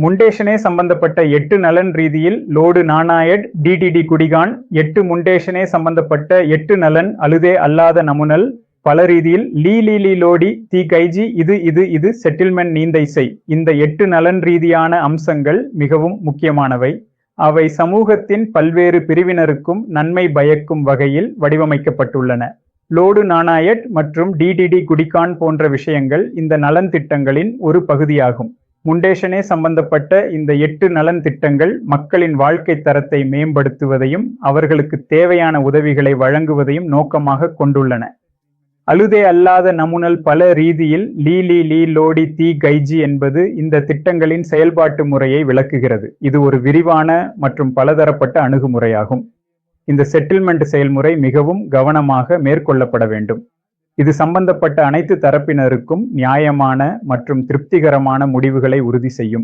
முண்டேஷனே சம்பந்தப்பட்ட 8 நலன் ரீதியில் லோடு நாணாயட் டிடிடி குடிகான் 8 முண்டேஷனே சம்பந்தப்பட்ட 8 நலன் அலுதே அல்லாத நமுனல் பல ரீதியில் லீ லோடி தி கைஜி இது செட்டில்மெண்ட் நீந்தைசை. இந்த 8 நலன் ரீதியான அம்சங்கள் மிகவும் முக்கியமானவை. அவை சமூகத்தின் பல்வேறு பிரிவினருக்கும் நன்மை பயக்கும் வகையில் வடிவமைக்கப்பட்டுள்ளன. லோடு நாணாயட் மற்றும் டிடிடி குடிகான் போன்ற விஷயங்கள் இந்த நலன் திட்டங்களின் ஒரு பகுதியாகும். முண்டேஷனே சம்பந்தப்பட்ட இந்த 8 நலன் திட்டங்கள் மக்களின் வாழ்க்கை தரத்தை மேம்படுத்துவதையும் அவர்களுக்கு தேவையான உதவிகளை வழங்குவதையும் நோக்கமாக கொண்டுள்ளன. அலுதே அல்லாத நமுனல் பல ரீதியில் லீ லோடி தி கைஜி என்பது இந்த திட்டங்களின் செயல்பாட்டு முறையை விளக்குகிறது. இது ஒரு விரிவான மற்றும் பலதரப்பட்ட அணுகுமுறையாகும். இந்த செட்டில்மெண்ட் செயல்முறை மிகவும் கவனமாக மேற்கொள்ளப்பட வேண்டும். இது சம்பந்தப்பட்ட அனைத்து தரப்பினருக்கும் நியாயமான மற்றும் திருப்திகரமான முடிவுகளை உறுதி செய்யும்.